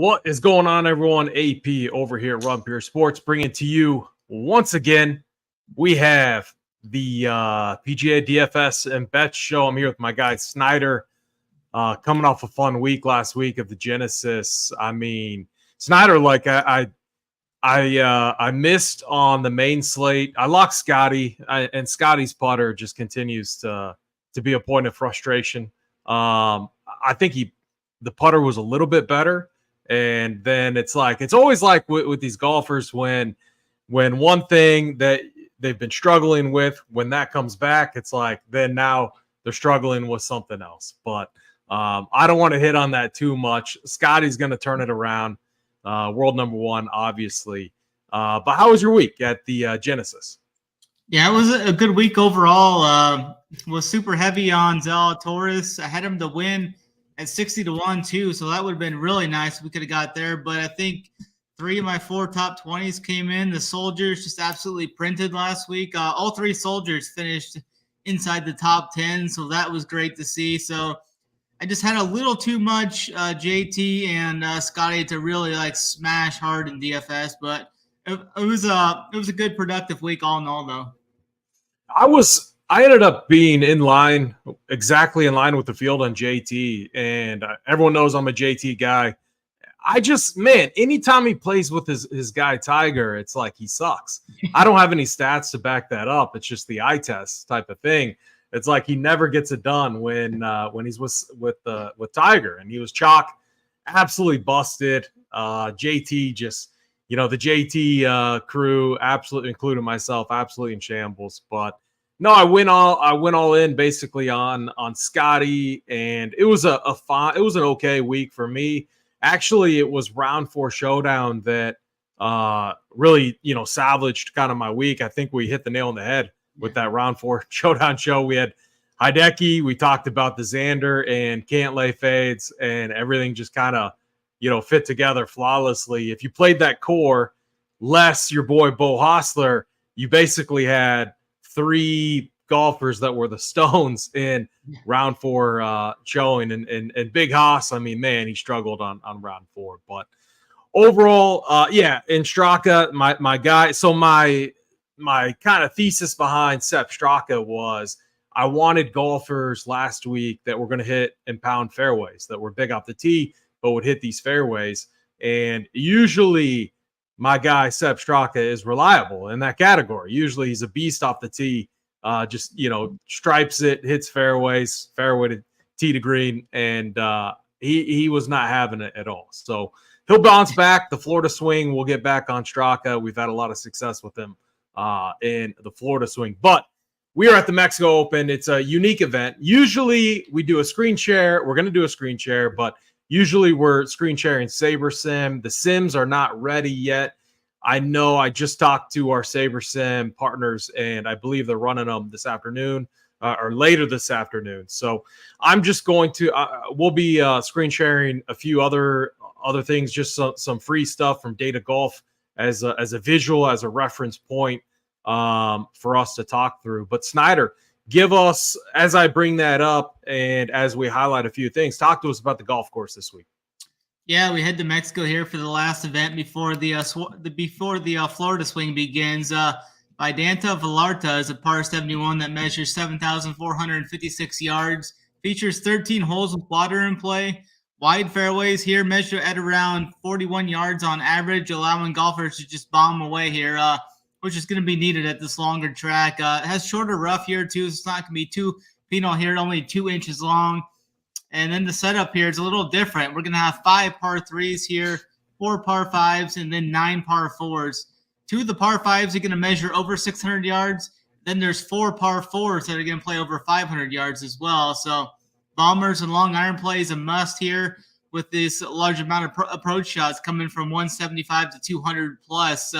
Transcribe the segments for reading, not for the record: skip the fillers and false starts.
What is going on, everyone? AP over here at Run Pure Sports, bringing to you once again. We have the PGA DFS and Bet Show. I'm here with my guy Snyder, coming off a fun week last week of the Genesis. I mean, Snyder, like I missed on the main slate. I locked Scotty, and Scotty's putter just continues to be a point of frustration. I think the putter was a little bit better. And then it's always like with these golfers when one thing that they've been struggling with, when that comes back, it's like then now they're struggling with something else. But I don't want to hit on that too much. Scotty's going to turn it around. World number one, obviously. But how was your week at the Genesis? Yeah, it was a good week overall. Was super heavy on Zalatoris. I had him to win at 60-1 too, so that would have been really nice if we could have got there. But I think 3 of my 4 top 20s came in. The Soldiers just absolutely printed last week. All 3 Soldiers finished inside the top 10, so that was great to see. So I just had a little too much JT and Scotty to really smash hard in DFS, but it was a good productive week all in all though. I ended up being exactly in line with the field on JT, and everyone knows I'm a JT guy. Anytime he plays with his guy Tiger, it's like he sucks. I don't have any stats to back that up. It's just the eye test type of thing. It's like he never gets it done when he's with Tiger, and he was chalk, absolutely busted. JT just, the JT crew, absolutely, including myself, absolutely in shambles, but. No, I went all in basically on Scotty, and it was an okay week for me. Actually, it was round 4 showdown that really salvaged kind of my week. I think we hit the nail on the head with that round 4 showdown show. We had Hideki, we talked about the Xander and Cantlay fades, and everything just kind of fit together flawlessly. If you played that core less your boy Bo Hostler, you basically had 3 golfers that were the stones in round 4 showing, and Big Haas, I mean, man, he struggled on round 4, but overall, in Straka, my guy. So my kind of thesis behind Sepp Straka was I wanted golfers last week that were going to hit and pound fairways, that were big off the tee, but would hit these fairways, and usually my guy Sepp Straka is reliable in that category. Usually he's a beast off the tee, just stripes it, hits fairways, fairway to tee to green, and he was not having it at all. So he'll bounce back. The Florida swing, we'll get back on Straka. We've had a lot of success with him in the Florida swing, but we are at the Mexico Open. It's a unique event. Usually we do a screen share. We're going to do a screen share, but usually we're screen sharing SaberSim. The Sims are not ready yet. I know I just talked to our SaberSim partners, and I believe they're running them this afternoon or later this afternoon. So I'm just going to we'll be screen sharing a few other things, just some free stuff from Data Golf as a visual, as a reference point for us to talk through. But Snyder, give us, as I bring that up and as we highlight a few things, talk to us about the golf course this week. Yeah, we head to Mexico here for the last event before the Florida swing begins. Vidanta Vallarta is a par 71 that measures 7,456 yards. Features 13 holes with water in play. Wide fairways here measure at around 41 yards on average, allowing golfers to just bomb away here, which is going to be needed at this longer track. It has shorter rough here too, so it's not going to be too penal here, only 2 inches long. And then the setup here is a little different. We're going to have 5 par 3s here, 4 par 5s, and then 9 par 4s. 2 of the par 5s are going to measure over 600 yards. Then there's 4 par 4s that are going to play over 500 yards as well. So bombers and long iron play is a must here with this large amount of approach shots coming from 175 to 200 plus,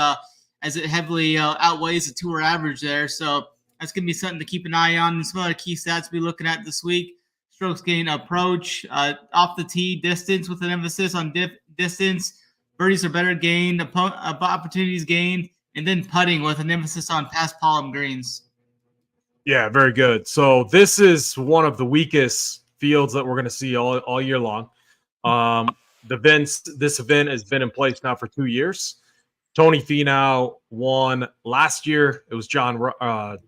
as it heavily outweighs the tour average there. So that's going to be something to keep an eye on. And some other key stats we'll be looking at this week. Strokes gained approach, off the tee distance with an emphasis on distance. Birdies are better gained, opportunities gained, and then putting with an emphasis on past palm greens. Yeah, very good. So this is one of the weakest fields that we're going to see all year long. this event has been in place now for 2 years. Tony Finau won last year. It was John Rahm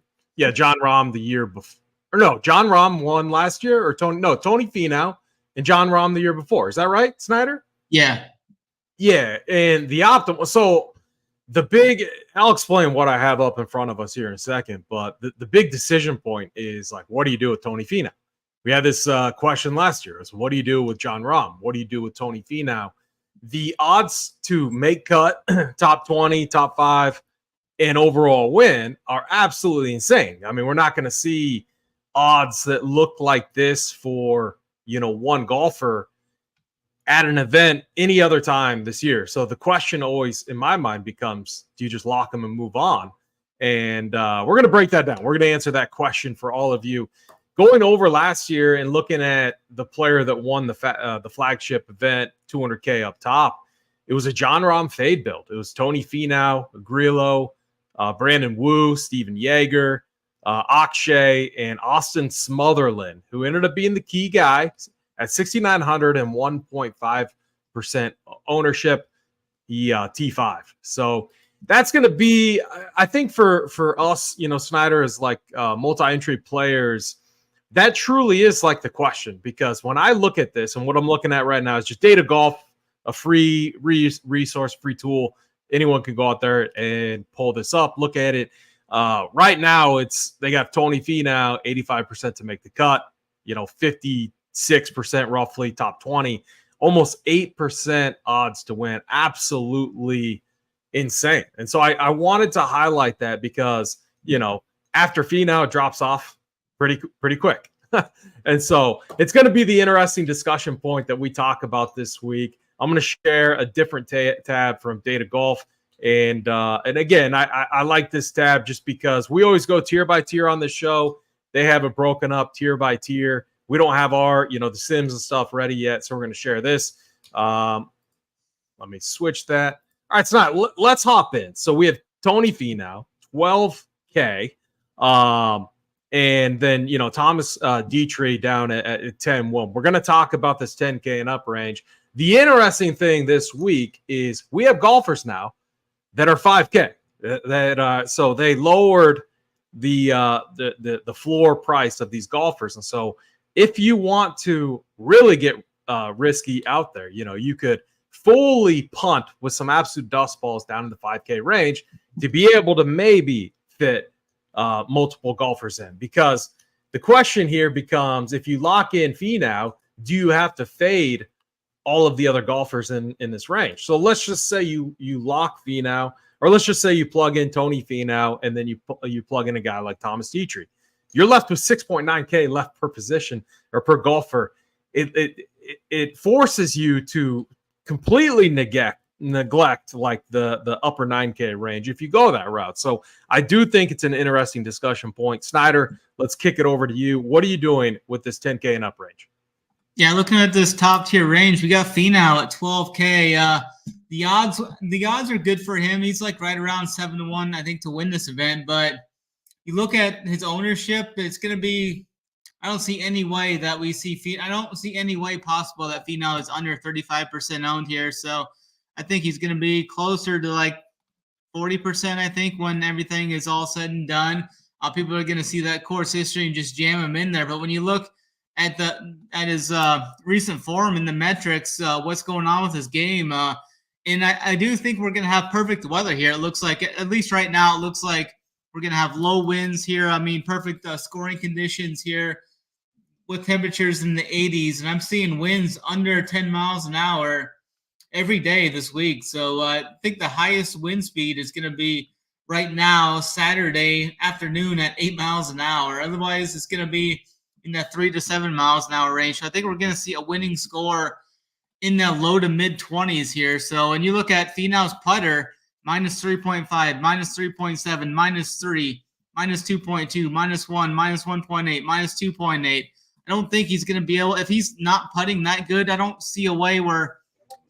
the year before. Or no, John Rahm won last year, or Tony Finau and John Rahm the year before. Is that right, Snyder? Yeah. Yeah, and the optimal. So I'll explain what I have up in front of us here in a second, but the big decision point is like, what do you do with Tony Finau? We had this question last year. So what do you do with John Rahm? What do you do with Tony Finau? The odds to make cut, top 20, top 5, and overall win are absolutely insane. I mean, we're not going to see odds that look like this for, one golfer at an event any other time this year. So the question always in my mind becomes, do you just lock them and move on? And we're going to break that down. We're going to answer that question for all of you. Going over last year and looking at the player that won the flagship event, 200K up top, it was a John Rahm fade build. It was Tony Finau, Grillo, Brandon Wu, Steven Yeager, Akshay, and Austin Smotherland, who ended up being the key guy at 6,900 and 1.5% ownership. He T5. So that's going to be, I think, for us, Snyder, is like multi-entry players. That truly is like the question, because when I look at this, and what I'm looking at right now is just Data Golf, a free resource, free tool. Anyone can go out there and pull this up, look at it. Right now, they got Tony Finau 85% to make the cut, 56% roughly top 20, almost 8% odds to win. Absolutely insane. And so I wanted to highlight that because, after Finau, it drops off pretty quick. And so it's going to be the interesting discussion point that we talk about this week. I'm going to share a different tab from Data Golf. And again, I like this tab just because we always go tier by tier on the show. They have it broken up tier by tier. We don't have our, the sims and stuff ready yet. So we're going to share this. Let me switch that. All right, so let's hop in. So we have Tony Finau, 12K. And then, Thomas Dietrich down at 10. Well, we're going to talk about this 10K and up range. The interesting thing this week is we have golfers now that are 5K. So they lowered the floor price of these golfers. And so if you want to really get risky out there, you could fully punt with some absolute dust balls down in the 5K range to be able to maybe fit multiple golfers in. Because the question here becomes, if you lock in Finau, do you have to fade all of the other golfers in this range? So let's just say you lock Finau, or let's just say you plug in Tony Finau, and then you plug in a guy like Thomas Dietrich. You're left with 6.9K left per position or per golfer. It forces you to completely neglect like the upper 9K range if you go that route. So I do think it's an interesting discussion point. Snyder, let's kick it over to you. What are you doing with this 10K and up range? Yeah, looking at this top tier range, we got Finau at 12K. The odds are good for him. He's like right around 7-1, I think, to win this event. But you look at his ownership, it's going to be, I don't see any way that we see I don't see any way possible that Finau is under 35% owned here. So I think he's going to be closer to like 40%, I think, when everything is all said and done. People are going to see that course history and just jam him in there. But when you look at his recent form in the metrics, what's going on with his game, and I do think we're going to have perfect weather here. It looks like, at least right now, it looks like we're going to have low winds here. I mean, perfect scoring conditions here with temperatures in the 80s, and I'm seeing winds under 10 miles an hour every day this week. So I think the highest wind speed is going to be right now, Saturday afternoon at 8 miles an hour. Otherwise, it's going to be in that 3 to 7 miles an hour range. So I think we're going to see a winning score in the low to mid 20s here. So when you look at Finau's putter, minus 3.5, minus 3.7, minus 3, minus 2.2, minus 1, minus 1.8, minus 2.8. I don't think he's going to be able, if he's not putting that good, I don't see a way where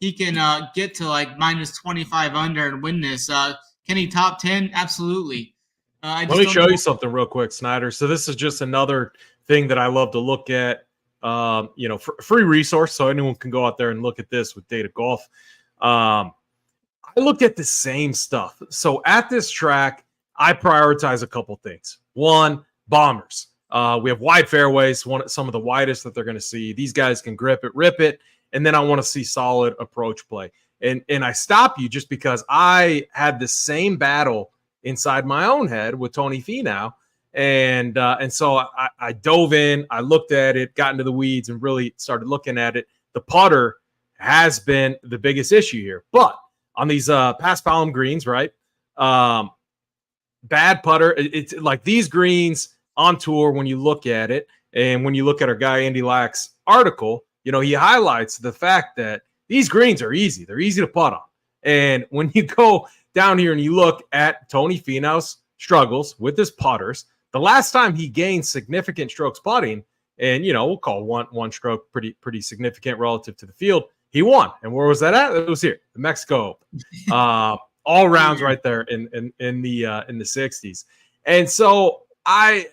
he can get to like minus 25 under and win this. Can he top 10? Absolutely. Let me show you something real quick, Snyder. So this is just another thing that I love to look at free resource, so anyone can go out there and look at this with Data Golf. I looked at the same stuff. So at this track, I prioritize a couple things. One, bombers. We have wide fairways, some of the widest that they're going to see. These guys can grip it, rip it, and then I want to see solid approach play. And I stop you just because I had the same battle inside my own head with Tony Finau. And so I dove in, I looked at it, got into the weeds, and really started looking at it. The putter has been the biggest issue here. But on these past palm greens, right? Bad putter. It's like these greens on tour, when you look at it, and when you look at our guy Andy Lack's article, he highlights the fact that these greens are easy. They're easy to putt on. And when you go down here and you look at Tony Finau's struggles with his putters, the last time he gained significant strokes putting, and we'll call one stroke pretty significant relative to the field, he won. And where was that at? It was here, the Mexico Open. All rounds right there in the 60s. And so I'm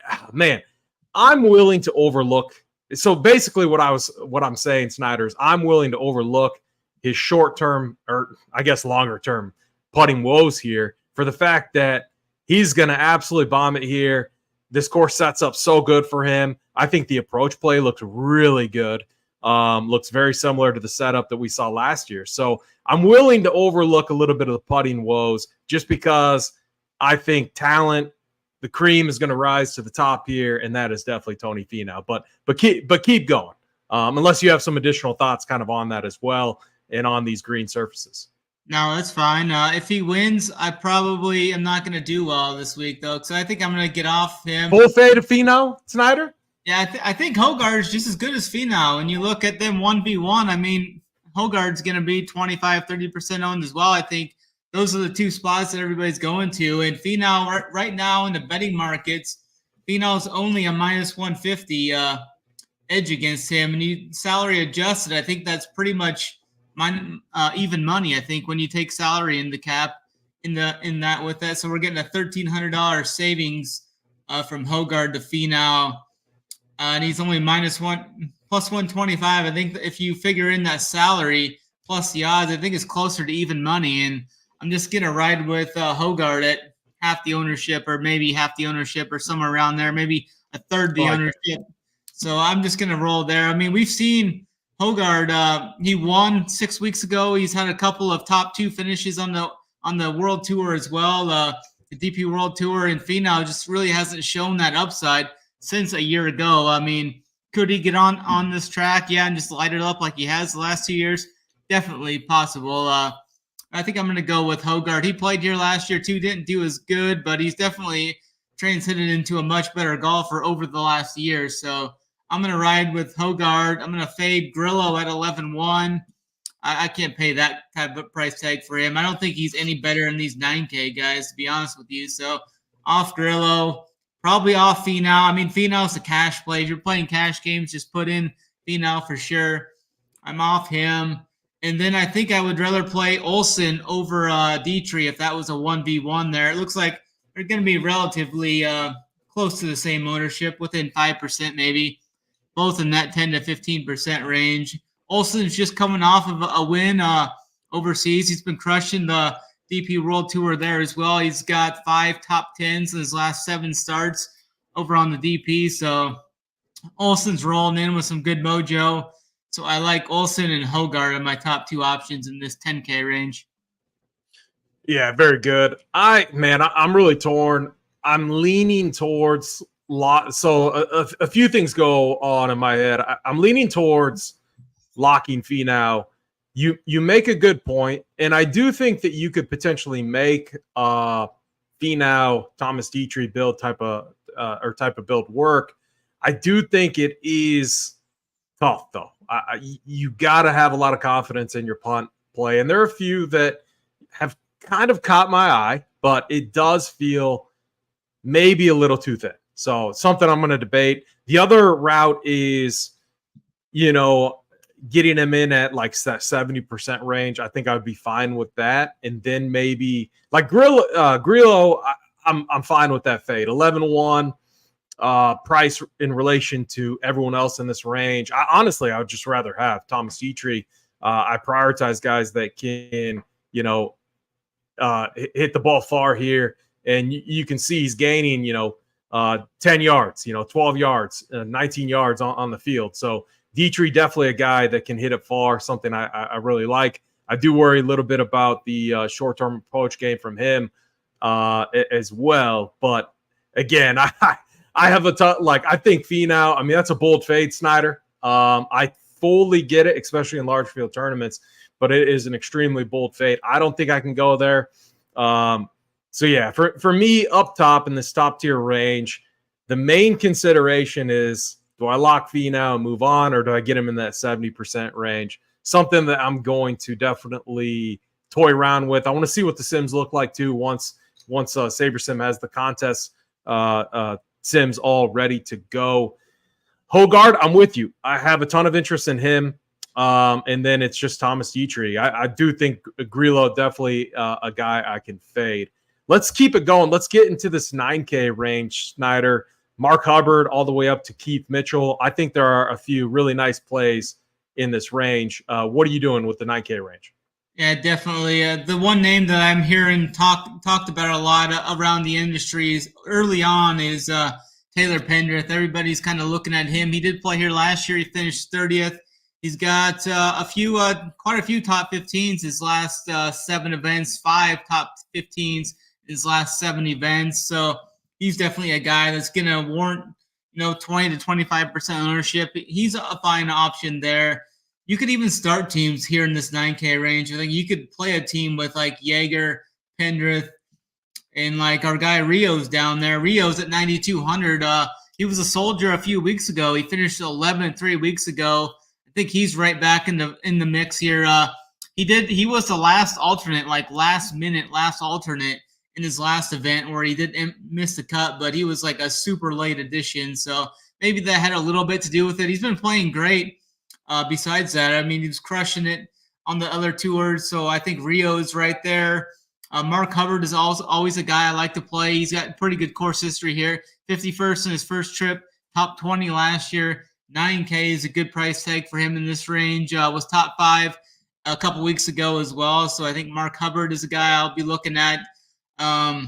willing to overlook. So basically what I'm saying, Snyder, is I'm willing to overlook his short-term, or I guess longer-term putting woes here for the fact that he's going to absolutely bomb it here. This course sets up so good for him. I think the approach play looks really good. Looks very similar to the setup that we saw last year. So I'm willing to overlook a little bit of the putting woes just because I think talent, the cream is going to rise to the top here, and that is definitely Tony Finau. But keep going, unless you have some additional thoughts kind of on that as well and on these green surfaces. No, that's fine. If he wins, I probably am not going to do well this week, though, because I think I'm going to get off him. Full fade of Finau, Snyder? Yeah, I think Hogard's just as good as Finau. And you look at them 1v1, I mean, Hogard's going to be 25-30% owned as well. I think those are the two spots that everybody's going to. And Finau, right now in the betting markets, Finau's only a minus 150 edge against him. And you salary adjusted, I think that's pretty much even money. I think when you take salary in the cap in that with that, so we're getting a $1,300 savings from Hogard to Finau, and he's only plus 125. I think if you figure in that salary plus the odds, I think it's closer to even money. And I'm just gonna ride with Hogard at half the ownership, or maybe half the ownership, or somewhere around there, maybe a third the ownership. So I'm just gonna roll there. I mean, we've seen Hogard, he won 6 weeks ago. He's had a couple of top 2 finishes on the World Tour as well, the DP World Tour, and Finau just really hasn't shown that upside since a year ago. I mean, could he get on this track? Yeah, and just light it up like he has the last 2 years? Definitely possible. I think I'm going to go with Hogard. He played here last year too, didn't do as good, but he's definitely transited into a much better golfer over the last year. So I'm going to ride with Hogard. I'm going to fade Grillo at 11-1. I can't pay that type of price tag for him. I don't think he's any better than these 9K guys, to be honest with you. So off Grillo, probably off Finau. I mean, Finau's a cash play. If you're playing cash games, just put in Finau for sure. I'm off him. And then I think I would rather play Olsen over Dietrich if that was a 1v1 there. It looks like they're going to be relatively close to the same ownership, within 5% maybe, both in that 10 to 15% range. Olsen's just coming off of a win overseas. He's been crushing the DP World Tour there as well. He's got 5 top 10s in his last 7 starts over on the DP. So Olsen's rolling in with some good mojo. So I like Olsen and Hogard are my top 2 options in this 10K range. Yeah, very good. I'm really torn. I'm leaning towards so a few things go on in my head. I'm leaning towards locking Finau. You make a good point, and I do think that you could potentially make Finau Thomas Dietrich build type of build work. I do think it is tough though. You got to have a lot of confidence in your punt play, and there are a few that have kind of caught my eye, but it does feel maybe a little too thin. So something I'm going to debate. The other route is, getting him in at like that 70% range. I think I would be fine with that. And then maybe like Grillo, I'm fine with that fade. 11-1. price in relation to everyone else in this range. Honestly, I would just rather have Thomas Dietrich. I prioritize guys that can, hit the ball far here. And you can see he's gaining, 10 yards, 12 yards, 19 yards on the field. So Dietrich, definitely a guy that can hit it far, something I really like. I do worry a little bit about the short-term approach game from him as well. But again, I have I think Finau, I mean, that's a bold fade, Snyder. I fully get it, especially in large field tournaments, but it is an extremely bold fade. I don't think I can go there. So yeah, for me up top in this top tier range, the main consideration is, do I lock Finau and move on, or do I get him in that 70% range? Something that I'm going to definitely toy around with. I want to see what the sims look like too once SaberSim has the contest sims all ready to go. Hogard, I'm with you. I have a ton of interest in him. And then it's just Thomas Dietrich. I do think Grillo definitely a guy I can fade. Let's keep it going. Let's get into this 9K range, Snyder. Mark Hubbard all the way up to Keith Mitchell. I think there are a few really nice plays in this range. What are you doing with the 9K range? Yeah, definitely. The one name that I'm hearing talked about a lot around the industries early on is Taylor Pendrith. Everybody's kind of looking at him. He did play here last year. He finished 30th. He's got quite a few top 15s his last 7 events, 5 top 15s his last 7 events. So he's definitely a guy that's going to warrant 20 to 25% ownership. He's a fine option there. You could even start teams here in this 9K range. I think you could play a team with like Jaeger, Pendrith, and like our guy Rio's down there. Rio's at 9,200. He was a soldier a few weeks ago. He finished 11th 3 weeks ago. I think he's right back in the mix here. He was the last alternate, like last alternate in his last event where he didn't miss the cut, but he was like a super late addition. So maybe that had a little bit to do with it. He's been playing great. Besides that, I mean, he was crushing it on the other tours. So I think Rio is right there. Mark Hubbard is also always a guy I like to play. He's got pretty good course history here. 51st in his first trip, top 20 last year. 9K is a good price tag for him in this range. Was top 5 a couple weeks ago as well. So I think Mark Hubbard is a guy I'll be looking at. And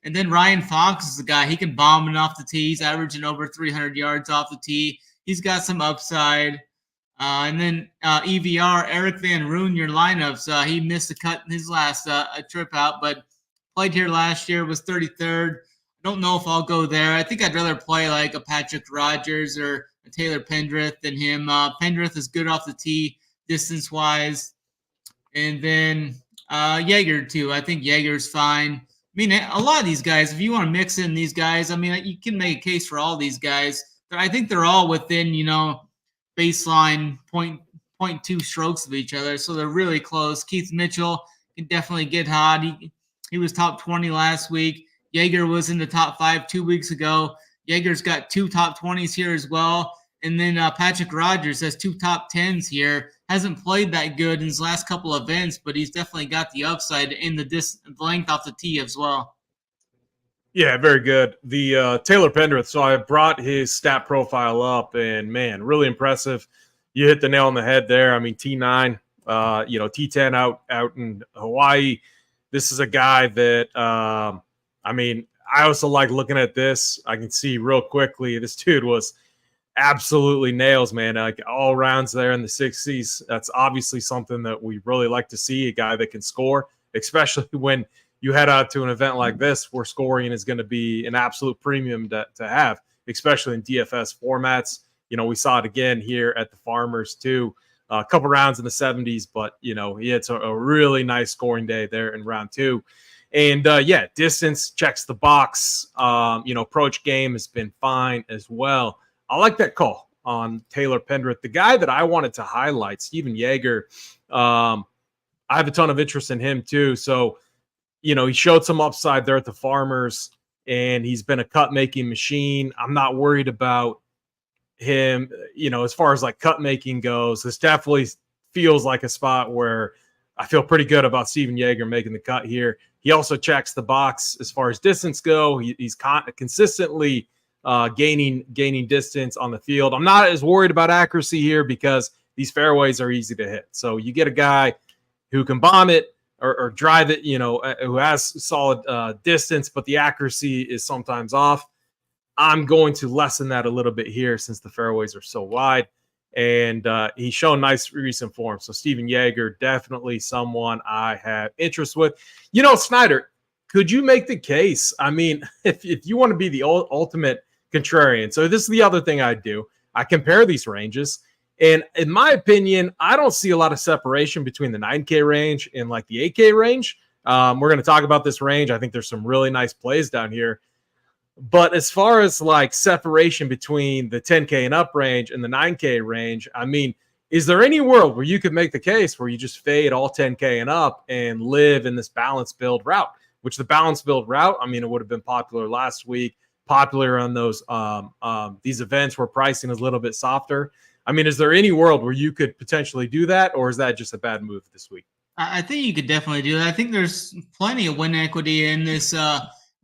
then Ryan Fox is the guy. He can bomb it off the tee. He's averaging over 300 yards off the tee. He's got some upside. And then EVR, Eric Van Roon, your lineups. He missed the cut in his last trip out, but played here last year, was 33rd. I don't know if I'll go there. I think I'd rather play like a Patrick Rogers or a Taylor Pendrith than him. Pendrith is good off the tee distance-wise. And then Jaeger, too. I think Jaeger's fine. I mean, a lot of these guys, if you want to mix in these guys, I mean, you can make a case for all these guys. But I think they're all within, baseline 0.2 strokes of each other. So they're really close. Keith Mitchell can definitely get hot. He was top 20 last week. Jaeger was in the top 5 2 weeks ago. Jaeger's got 2 top 20s here as well. And then Patrick Rogers has 2 top 10s here. Hasn't played that good in his last couple of events, but he's definitely got the upside in the length off the tee as well. Yeah, very good. The Taylor Pendrith, so I brought his stat profile up, and man, really impressive. You hit the nail on the head there. I mean, T9, T10 out in Hawaii. This is a guy that, I also like looking at this. I can see real quickly this dude was absolutely nails, man. Like all rounds there in the 60s. That's obviously something that we really like to see, a guy that can score, especially when you head out to an event like this where scoring is going to be an absolute premium to have, especially in DFS formats. We saw it again here at the Farmers too. A couple rounds in the 70s, but, he had a really nice scoring day there in round 2. And, distance checks the box. Approach game has been fine as well. I like that call on Taylor Pendrith. The guy that I wanted to highlight, Steven Jaeger, I have a ton of interest in him too. So, he showed some upside there at the Farmers, and he's been a cut-making machine. I'm not worried about him, as far as like cut-making goes. This definitely feels like a spot where I feel pretty good about Steven Jaeger making the cut here. He also checks the box as far as distance go. He's consistently gaining distance on the field. I'm not as worried about accuracy here because these fairways are easy to hit. So you get a guy who can bomb it or drive it, who has solid distance, but the accuracy is sometimes off. I'm going to lessen that a little bit here since the fairways are so wide. And he's shown nice recent form. So Steven Yeager, definitely someone I have interest with. Snyder, could you make the case? I mean, if you want to be the ultimate contrarian. So this is the other thing I do. I compare these ranges. And in my opinion, I don't see a lot of separation between the 9K range and like the 8K range. We're going to talk about this range. I think there's some really nice plays down here. But as far as like separation between the 10K and up range and the 9K range, I mean, is there any world where you could make the case where you just fade all 10K and up and live in this balanced build route? Which the balanced build route, I mean, it would have been popular last week, popular on those these events where pricing is a little bit softer. I mean, is there any world where you could potentially do that, or is that just a bad move this week? I think you could definitely do that. I think there's plenty of win equity in this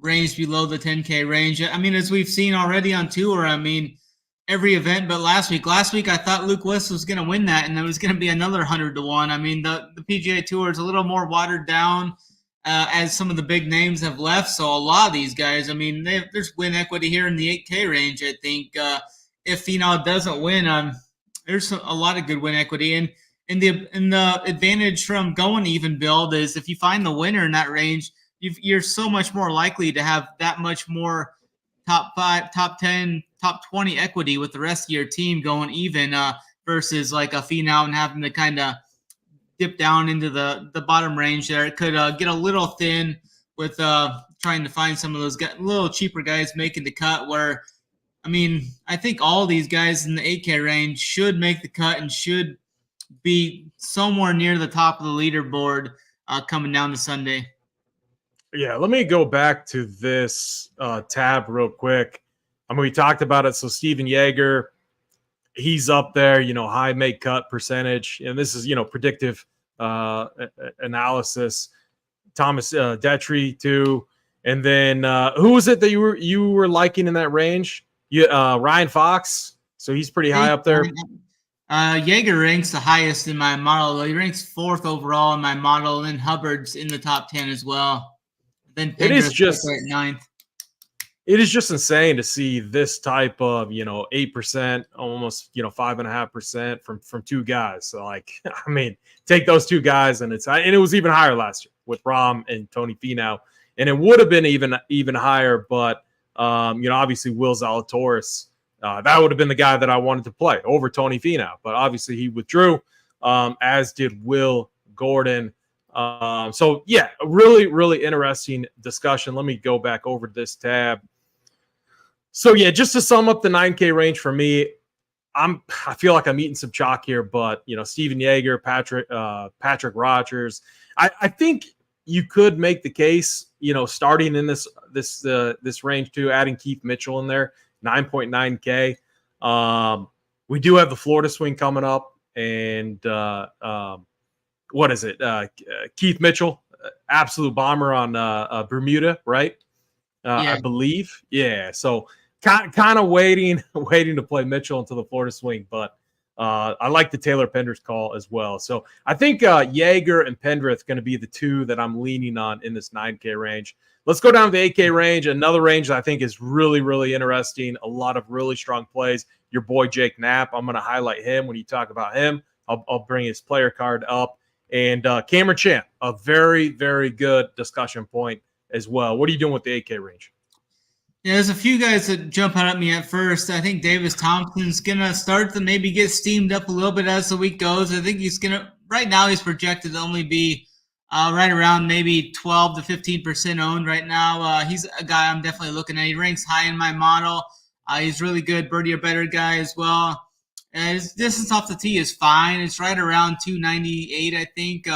range below the 10K range. I mean, as we've seen already on tour, I mean, every event but last week. Last week, I thought Luke West was going to win that, and there was going to be another 100 to 1. I mean, the PGA Tour is a little more watered down as some of the big names have left. So a lot of these guys, I mean, there's win equity here in the 8K range. I think if Finau doesn't win, there's a lot of good win equity. And the advantage from going even build is if you find the winner in that range, you're so much more likely to have that much more top 5, top 10, top 20 equity with the rest of your team going even versus like a Finau and having to kind of dip down into the bottom range there. It could get a little thin with trying to find some of those little cheaper guys making the cut where, I mean, I think all these guys in the 8K range should make the cut and should be somewhere near the top of the leaderboard coming down to Sunday. Yeah, let me go back to this tab real quick. I mean, we talked about it. So Steven Yeager, he's up there, high make cut percentage. And this is, predictive analysis. Thomas Detry too. And then who was it that you were liking in that range? Ryan Fox. So he's pretty high up there. Yeager ranks the highest in my model. He ranks 4th overall in my model. And then Hubbard's in the top 10 as well. Then it is just at 9th. It is just insane to see this type of 8%, almost 5.5% from two guys. So like, I mean, take those two guys and it was even higher last year with Rahm and Tony Finau, and it would have been even higher. But obviously Will Zalatoris, that would have been the guy that I wanted to play over Tony Finau, but obviously he withdrew, as did Will Gordon. So yeah, really, really interesting discussion. Let me go back over this tab. So yeah, just to sum up the 9K range for me, I feel like I'm eating some chalk here, but Steven Yeager, Patrick Rogers, I think you could make the case, starting in this range too, adding Keith Mitchell in there, 9.9K. We do have the Florida swing coming up, and what is it? Keith Mitchell, absolute bomber on Bermuda, right? Yeah. I believe. Yeah. So kind of waiting to play Mitchell into the Florida swing, but I like the Taylor Pendrith call as well. So I think Yeager and Pendrith going to be the two that I'm leaning on in this 9K range. Let's go down to the 8K range. Another range that I think is really, really interesting. A lot of really strong plays. Your boy Jake Knapp. I'm going to highlight him when you talk about him. I'll bring his player card up. And Cameron Champ, a very, very good discussion point as well. What are you doing with the 8K range? Yeah, there's a few guys that jump out at me at first. I think Davis Thompson's going to start to maybe get steamed up a little bit as the week goes. I think he's going to – right now he's projected to only be right around maybe 12 to 15% owned right now. He's a guy I'm definitely looking at. He ranks high in my model. He's really good, birdie or better guy as well. His distance off the tee is fine. It's right around 298, I think.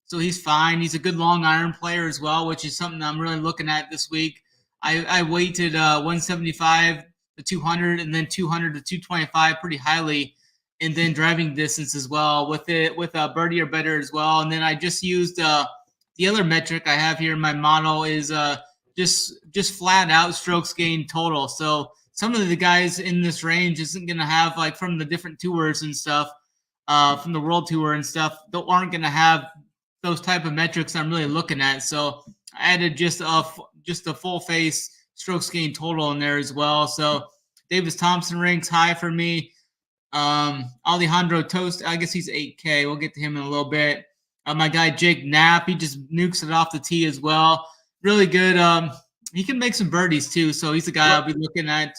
So he's fine. He's a good long iron player as well, which is something I'm really looking at this week. I weighted 175 to 200 and then 200 to 225 pretty highly, and then driving distance as well with a birdie or better as well. And then I just used the other metric I have here in my model is just flat out strokes gained total. So some of the guys in this range isn't going to have, like, from the different tours and stuff, from the World Tour and stuff, aren't going to have those type of metrics I'm really looking at. So I added just a full face strokes gained total in there as well. So Davis Thompson ranks high for me. Alejandro Toast, I guess he's 8K. We'll get to him in a little bit. My guy Jake Knapp, he just nukes it off the tee as well. Really good. He can make some birdies too, so he's a guy I'll be looking at.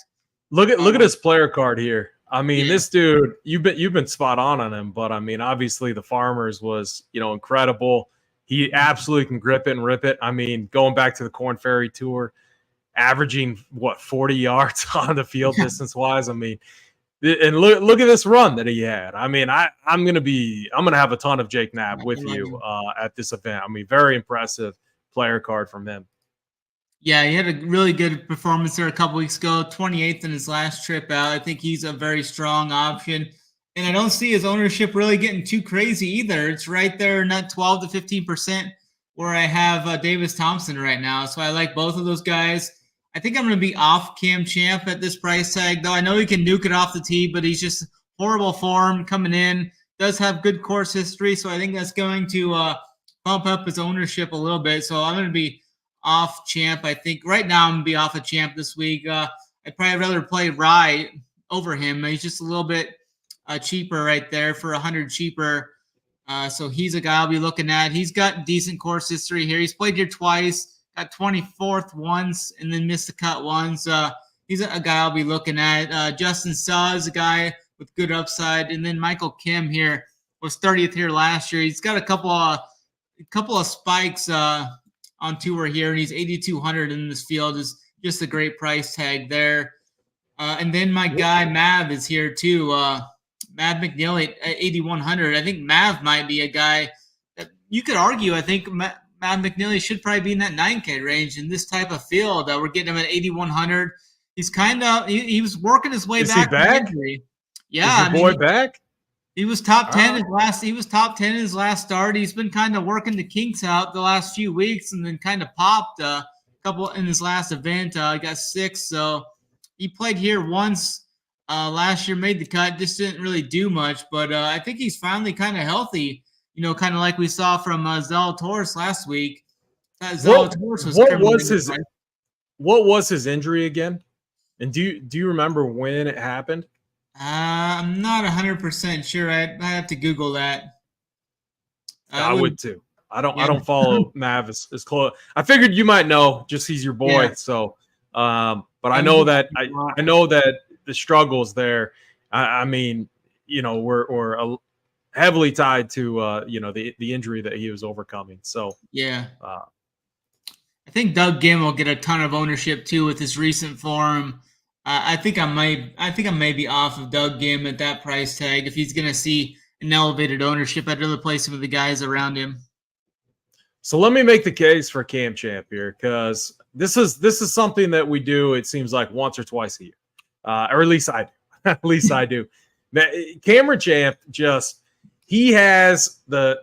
Look at his player card here. I mean, this dude, you've been spot on him, but I mean, obviously the Farmers was, incredible. He absolutely can grip it and rip it. I mean, going back to the Korn Ferry Tour, averaging 40 yards on the field distance wise. I mean, and look at this run that he had. I mean, I'm gonna have a ton of Jake Knapp with you at this event. I mean, very impressive player card from him. Yeah, he had a really good performance there a couple weeks ago, 28th in his last trip out. I think he's a very strong option. And I don't see his ownership really getting too crazy either. It's right there in that 12 to 15% where I have Davis Thompson right now. So I like both of those guys. I think I'm going to be off Cam Champ at this price tag, though. I know he can nuke it off the tee, but he's just horrible form coming in. Does have good course history, so I think that's going to bump up his ownership a little bit. So I'm going to be off Champ. I think right now I'm going to be off of Champ this week. I'd probably rather play Rye over him. He's just a little bit cheaper right there for 100 cheaper. So he's a guy I'll be looking at. He's got decent course history here. He's played here twice. Got 24th once and then missed the cut once. He's a guy I'll be looking at. Justin Suh is a guy with good upside. And then Michael Kim here was 30th here last year. He's got a couple of spikes on tour here, and he's 8,200 in this field. Is just a great price tag there. And then my guy Mav is here too. Mav McNeely at 8,100. I think Mav might be a guy that you could argue. I think Mav McNeely should probably be in that 9K range in this type of field. We're getting him at 8,100. He's kind of he was working his way back. Back? Yeah, is your boy back? He was top 10 He was top 10 in his last start. He's been kind of working the kinks out the last few weeks, and then kind of popped a couple in his last event. He got 6, so he played here once last year, made the cut. Just didn't really do much, but I think he's finally kind of healthy. Kind of like we saw from Zalatoris last week. What was his injury again? And do you remember when it happened? I'm not 100% sure. I have to Google that. I would too. I don't follow Mav as close. I figured you might know, just he's your boy. Yeah. So, but I know that I know that the struggles there. I mean, we're heavily tied to the injury that he was overcoming. So yeah, I think Doug Gim will get a ton of ownership too with his recent form. I think I may be off of Doug Gim at that price tag. If he's going to see an elevated ownership, I'd rather play some of the guys around him. So let me make the case for Cam Champ here, because this is something that we do. It seems like once or twice a year, or at least I do. At least I do. Cameron Champ he has the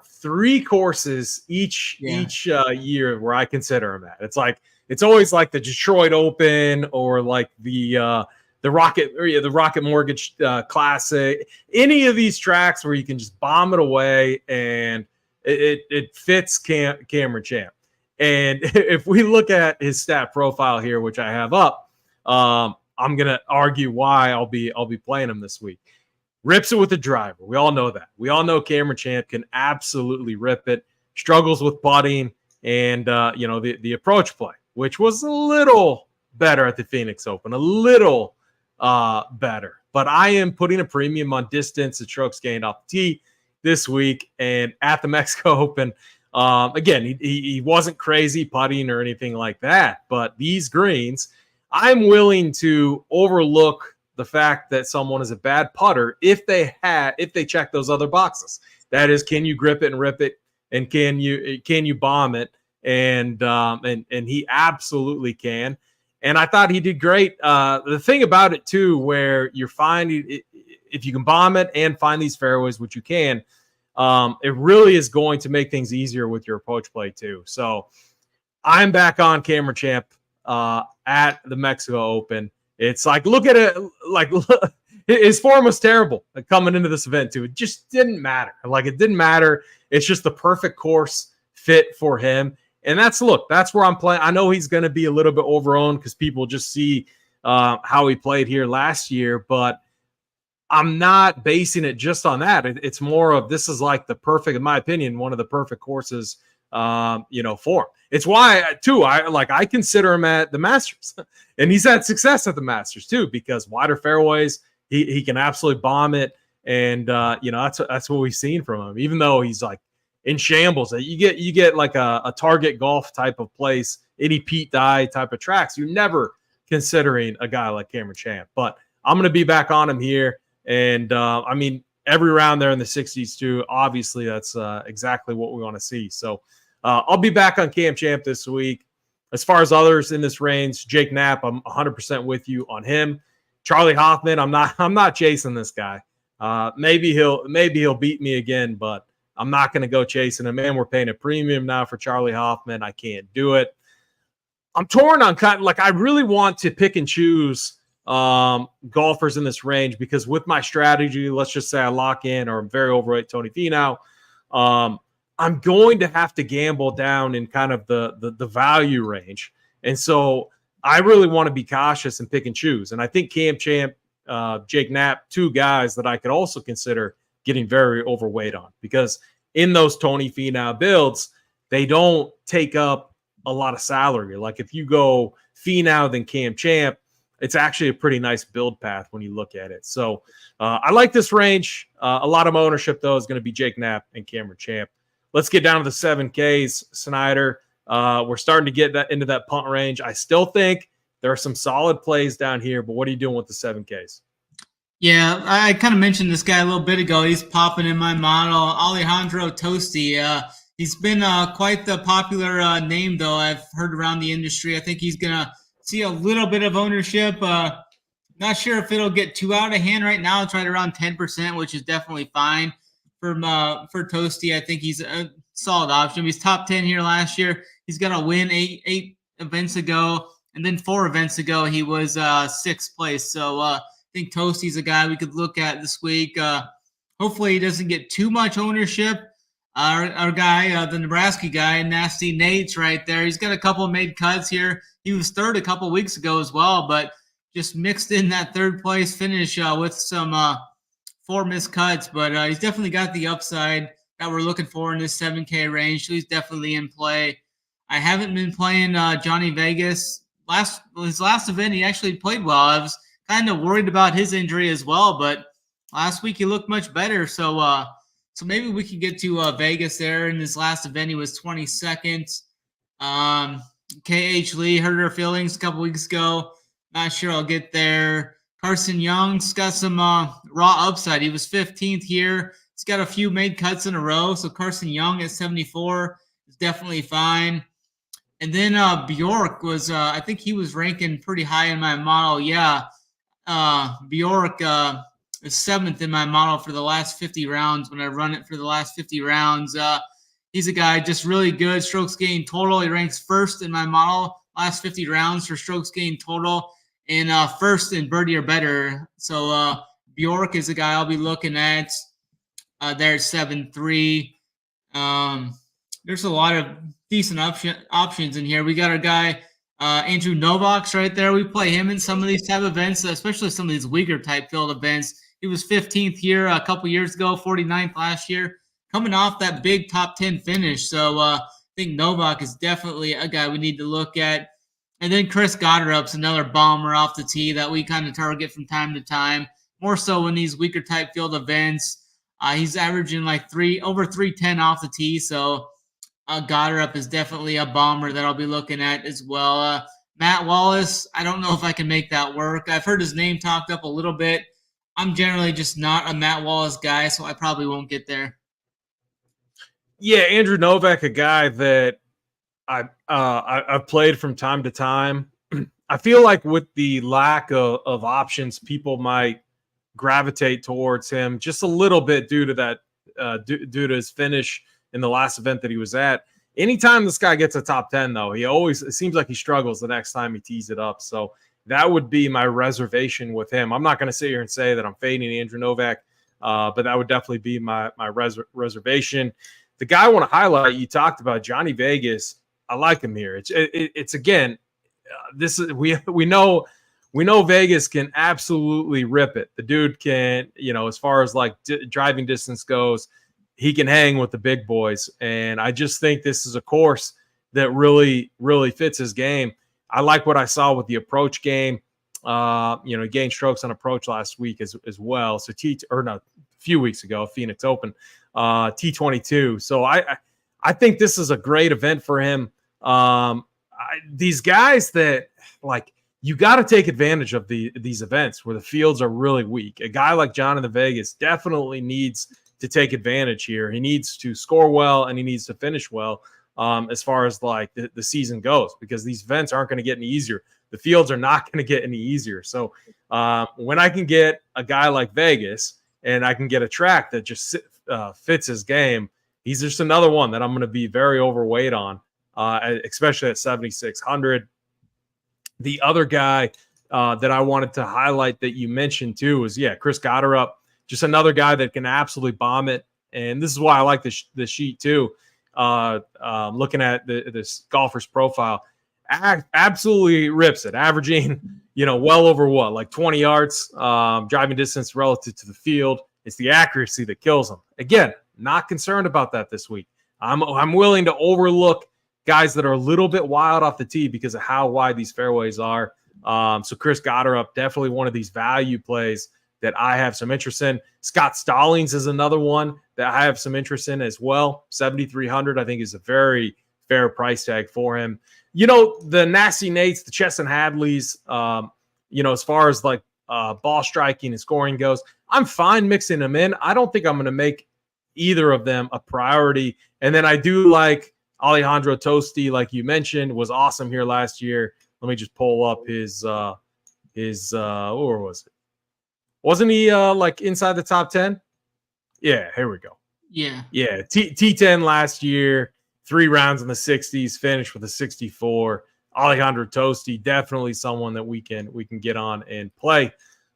3 courses each year where I consider him at. It's always like the Detroit Open or like the Rocket Mortgage Classic. Any of these tracks where you can just bomb it away and it fits Cameron Champ. And if we look at his stat profile here, which I have up, I'm gonna argue why I'll be playing him this week. Rips it with the driver. We all know that. We all know Cameron Champ can absolutely rip it. Struggles with putting and the approach play, which was a little better at the Phoenix Open, a little better. But I am putting a premium on distance and strokes gained off the tee this week. And at the Mexico Open, again, he wasn't crazy putting or anything like that. But these greens, I'm willing to overlook the fact that someone is a bad putter if they check those other boxes. That is, can you grip it and rip it, and can you bomb it? And he absolutely can. And I thought he did great. The thing about it too, where you're finding if you can bomb it and find these fairways, which you can, it really is going to make things easier with your approach play too. So I'm back on Cameron Champ at the Mexico Open. It's like, look at it. Like, his form was terrible coming into this event too. It just didn't matter. Like, it didn't matter. It's just the perfect course fit for him. And that's where I'm playing. I know he's going to be a little bit overowned because people just see how he played here last year, but I'm not basing it just on that. It's more of, this is like the perfect, in my opinion, one of the perfect courses, for him. It's why too, I consider him at the Masters, and he's had success at the Masters too, because wider fairways, he can absolutely bomb it. And that's what we've seen from him, even though he's like in shambles. You get like a Target Golf type of place, any Pete Dye type of tracks. You're never considering a guy like Cameron Champ, but I'm going to be back on him here. And every round there in the 60s too, obviously that's exactly what we want to see. So I'll be back on Cam Champ this week. As far as others in this range, Jake Knapp, I'm 100% with you on him. Charlie Hoffman, I'm not chasing this guy. Maybe he'll beat me again, but I'm not going to go chasing him. Man, we're paying a premium now for Charlie Hoffman. I can't do it. I'm torn on I really want to pick and choose golfers in this range, because with my strategy, let's just say I lock in, or I'm very overweight Tony Finau, I'm going to have to gamble down in kind of the value range. And so I really want to be cautious and pick and choose. And I think Cam Champ, Jake Knapp, two guys that I could also consider getting very overweight on, because in those Tony Finau builds, they don't take up a lot of salary. Like, if you go Finau then Cam Champ, it's actually a pretty nice build path when you look at it. So I like this range. A lot of my ownership, though, is going to be Jake Knapp and Cameron Champ. Let's get down to the 7Ks, Snyder. We're starting to get into that punt range. I still think there are some solid plays down here, but what are you doing with the 7Ks? Yeah, I kind of mentioned this guy a little bit ago. He's popping in my model, Alejandro Tosti. He's been quite the popular name, though, I've heard around the industry. I think he's going to see a little bit of ownership. Not sure if it'll get too out of hand right now. It's right around 10%, which is definitely fine for Tosti. I think he's a solid option. He's top 10 here last year. He's got a win eight events ago, and then 4 events ago he was 6th place. So I think Tosti's a guy we could look at this week. Hopefully he doesn't get too much ownership. Our guy, the Nebraska guy, Nasty Nate's right there. He's got a couple of made cuts here. He was 3rd a couple weeks ago as well, but just mixed in that 3rd place finish with some 4 missed cuts. But he's definitely got the upside that we're looking for in this 7K range. So he's definitely in play. I haven't been playing Johnny Vegas. His last event, he actually played well. I was kind of worried about his injury as well, but last week he looked much better. So maybe we could get to Vegas there. In his last event, he was 22nd. KH Lee hurt her feelings a couple weeks ago. Not sure I'll get there. Carson Young's got some raw upside. He was 15th here. He's got a few made cuts in a row. So Carson Young at 74 is definitely fine. And then Bjork was, I think he was ranking pretty high in my model. Yeah, Bjork is 7th in my model for the last 50 rounds when I run it for the last 50 rounds. He's a guy just really good. Strokes gained total. He ranks 1st in my model last 50 rounds for strokes gained total, and 1st in birdie or better. So Bjork is a guy I'll be looking at. There's 7-3. There's a lot of decent options in here. We got our guy Andrew Novak's right there. We play him in some of these type of events, especially some of these weaker type field events. He was 15th here a couple years ago, 49th last year, coming off that big top 10 finish. So I think Novak is definitely a guy we need to look at. And then Chris Goddard's another bomber off the tee that we kind of target from time to time, more so in these weaker type field events. He's averaging like over 310 off the tee. So Goddard is definitely a bomber that I'll be looking at as well. Matt Wallace, I don't know if I can make that work. I've heard his name talked up a little bit. I'm generally just not a Matt Wallace guy, so I probably won't get there. Yeah, Andrew Novak, a guy that I've played from time to time. I feel like with the lack of options, people might gravitate towards him just a little bit due to that, due to his finish in the last event that he was at. Anytime this guy gets a top 10, though, it seems like he struggles the next time he tees it up. So that would be my reservation with him. I'm not going to sit here and say that I'm fading Andrew Novak, but that would definitely be my reservation. The guy I want to highlight, you talked about, Johnny Vegas. I like him here. It's again, this is we know Vegas can absolutely rip it. The dude can, as far as like driving distance goes, he can hang with the big boys. And I just think this is a course that really, really fits his game. I like what I saw with the approach game. He gained strokes on approach last week as well. So a few weeks ago, Phoenix Open, T22. So I think this is a great event for him. These guys that you got to take advantage of these events where the fields are really weak. A guy like Jonathan Vegas definitely needs to take advantage here. He needs to score well and he needs to finish well. As far as the season goes, because these events aren't going to get any easier. The fields are not going to get any easier. So when I can get a guy like Vegas and I can get a track that just fits his game, he's just another one that I'm going to be very overweight on, especially at 7,600. The other guy that I wanted to highlight that you mentioned too is, Chris Gotterup, just another guy that can absolutely bomb it. And this is why I like the sheet too. Looking at this golfer's profile, absolutely rips it, averaging, well over 20 yards driving distance relative to the field. It's the accuracy that kills him. Again, not concerned about that this week. I'm willing to overlook guys that are a little bit wild off the tee because of how wide these fairways are. So Chris Gotterup, definitely one of these value plays that I have some interest in. Scott Stallings is another one that I have some interest in as well. 7,300, I think, is a very fair price tag for him. The Nasty Nates, the Chesson Hadleys, as far as ball striking and scoring goes, I'm fine mixing them in. I don't think I'm going to make either of them a priority. And then I do like Alejandro Tosti, like you mentioned, was awesome here last year. Let me just pull up his where was it? Wasn't he inside the top 10? Yeah, here we go. Yeah. T10 last year, 3 rounds in the 60s, finished with a 64. Alejandro Tosti, definitely someone that we can get on and play.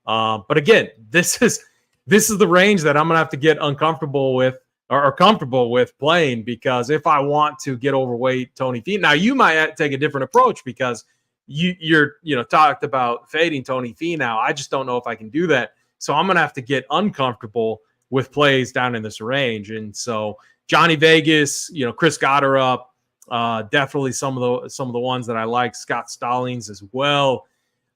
But again, this is the range that I'm gonna have to get uncomfortable with or comfortable with playing, because if I want to get overweight Tony Finau, now you might take a different approach because you're talked about fading Tony Finau. I just don't know if I can do that. So I'm gonna have to get uncomfortable with plays down in this range. And so Johnny Vegas, Chris Gotterup, definitely some of the ones that I like. Scott Stallings as well.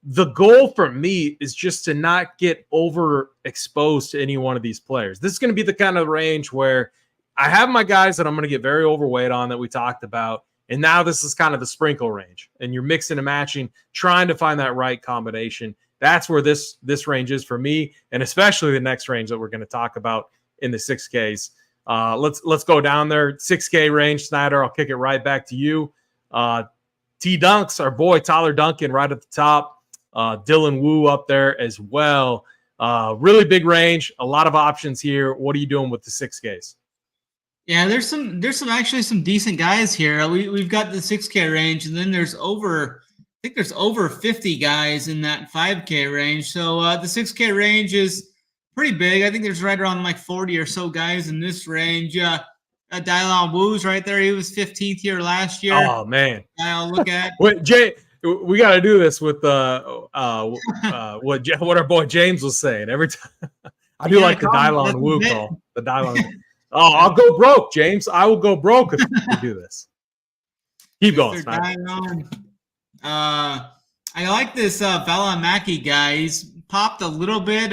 The goal for me is just to not get overexposed to any one of these players. This is going to be the kind of range where I have my guys that I'm going to get very overweight on that we talked about. And now this is kind of the sprinkle range, and you're mixing and matching, trying to find that right combination. That's where this range is for me, and especially the next range that we're going to talk about in the 6Ks. Let's go down there. 6K range, Snyder. I'll kick it right back to you. T-Dunks, our boy Tyler Duncan right at the top. Dylan Wu up there as well. Really big range, a lot of options here. What are you doing with the 6Ks? Yeah, there's some decent guys here. We've got the 6K range, and then there's over 50 guys in that 5K range. So the 6K range is pretty big. I think there's right around 40 or so guys in this range. Dylan Wu's right there. He was 15th here last year. Oh man, I'll look at. Wait, Jay, we got to do this with what our boy James was saying every time. I do like the Dylan Wu call. The Dylan. Oh, I'll go broke, James. I will go broke if we do this. Keep going, Snyder. I like this Valimaki guy. He's popped a little bit.